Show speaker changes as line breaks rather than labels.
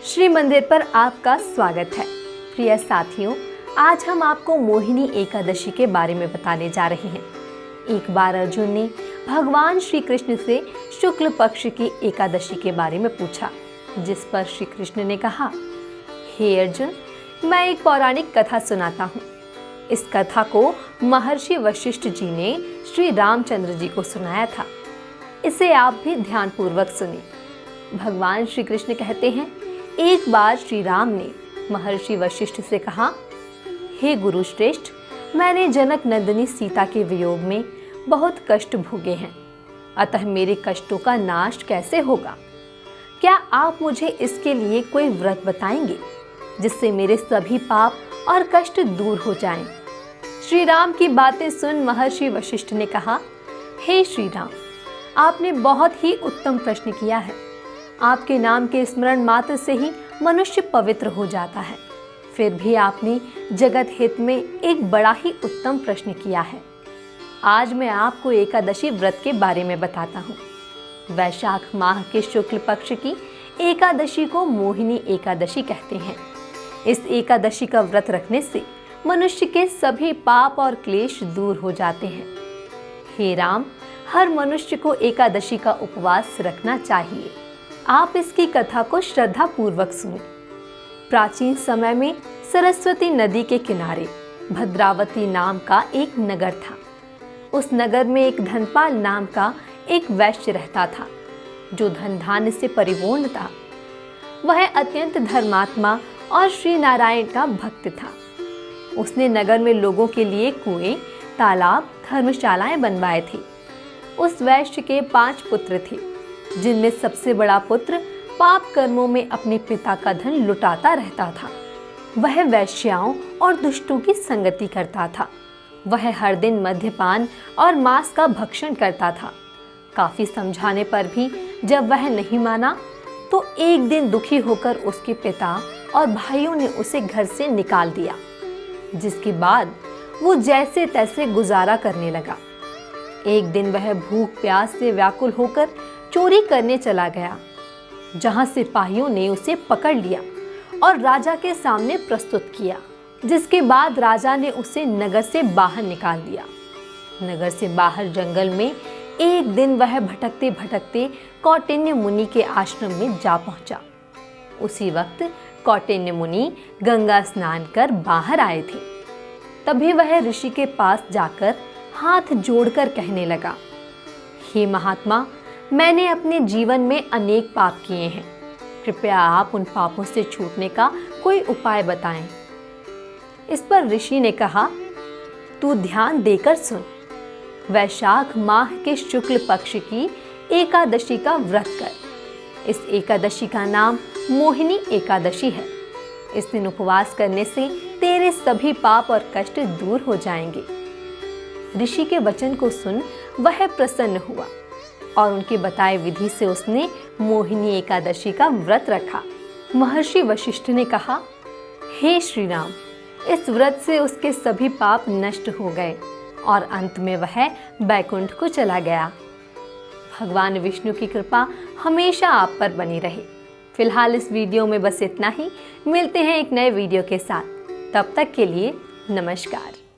श्री मंदिर पर आपका स्वागत है। प्रिय साथियों, आज हम आपको मोहिनी एकादशी के बारे में बताने जा रहे हैं। एक बार अर्जुन ने भगवान श्री कृष्ण से शुक्ल पक्ष की एकादशी के बारे में पूछा, जिस पर श्री कृष्ण ने कहा, हे अर्जुन, मैं एक पौराणिक कथा सुनाता हूँ। इस कथा को महर्षि वशिष्ठ जी ने श्री रामचंद्र जी को सुनाया था। इसे आप भी ध्यानपूर्वक सुने। भगवान श्री कृष्ण कहते हैं, एक बार श्री राम ने महर्षि वशिष्ठ से कहा, हे गुरु श्रेष्ठ, मैंने जनक नंदिनी सीता के वियोग में बहुत कष्ट भोगे हैं, अतः मेरे कष्टों का नाश कैसे होगा? क्या आप मुझे इसके लिए कोई व्रत बताएंगे जिससे मेरे सभी पाप और कष्ट दूर हो जाएं? श्री राम की बातें सुन महर्षि वशिष्ठ ने कहा, हे श्री राम, आपने बहुत ही उत्तम प्रश्न किया है। आपके नाम के स्मरण मात्र से ही मनुष्य पवित्र हो जाता है। फिर भी आपने जगत हित में एक बड़ा ही उत्तम प्रश्न किया है। आज मैं आपको एकादशी व्रत के बारे में बताता हूँ। वैशाख माह के शुक्ल पक्ष की एकादशी को मोहिनी एकादशी कहते हैं। इस एकादशी का व्रत रखने से मनुष्य के सभी पाप और क्लेश दूर हो जाते हैं। हे राम, हर मनुष्य को एकादशी का उपवास रखना चाहिए। आप इसकी कथा को श्रद्धा पूर्वक सुनें। प्राचीन समय में सरस्वती नदी के किनारे भद्रावती नाम का एक नगर था। उस नगर में एक धनपाल नाम का एक वैश्य रहता था, जो धन धान्य से परिपूर्ण था। वह अत्यंत धर्मात्मा और श्री नारायण का भक्त था। उसने नगर में लोगों के लिए कुएं, तालाब, धर्मशालाएं बनवाए थे। उस वैश्य के 5 पुत्र थे, जिनमें सबसे बड़ा पुत्र पाप कर्मों में अपने पिता का धन लुटाता रहता था। वह वैश्याओं और दुष्टों की संगति करता था। वह हर दिन मद्यपान और मांस का भक्षण करता था। काफी समझाने पर भी जब वह नहीं माना, तो एक दिन दुखी होकर उसके पिता और भाइयों ने उसे घर से निकाल दिया, जिसके बाद वो जैसे तैसे गुजारा करने लगा। एक दिन वह भूख प्यास से व्याकुल होकर चोरी करने चला गया, जहां सिपाहियों ने उसे पकड़ लिया और राजा के सामने प्रस्तुत किया, जिसके बाद राजा ने उसे नगर से बाहर निकाल दिया। नगर से बाहर जंगल में एक दिन वह भटकते भटकते कौटिन्य मुनि के आश्रम में जा पहुंचा। उसी वक्त कौटिन्य मुनि गंगा स्नान कर बाहर आए थे। तभी वह ऋषि के पास जाकर हाथ जोड़कर कहने लगा, हे महात्मा, मैंने अपने जीवन में अनेक पाप किए हैं। कृपया आप उन पापों से छूटने का कोई उपाय बताएं। इस पर ऋषि ने कहा, तू ध्यान देकर सुन। वैशाख माह के शुक्ल पक्ष की एकादशी का व्रत कर। इस एकादशी का नाम मोहिनी एकादशी है। इस दिन उपवास करने से तेरे सभी पाप और कष्ट दूर हो जाएंगे। ऋषि के वचन को सुन वह प्रसन्न हुआ और उनके बताए विधि से उसने मोहिनी एकादशी का व्रत रखा। महर्षि वशिष्ठ ने कहा, हे श्री राम, इस व्रत से उसके सभी पाप नष्ट हो गए और अंत में वह बैकुंठ को चला गया। भगवान विष्णु की कृपा हमेशा आप पर बनी रहे। फिलहाल इस वीडियो में बस इतना ही। मिलते हैं एक नए वीडियो के साथ। तब तक के लिए नमस्कार।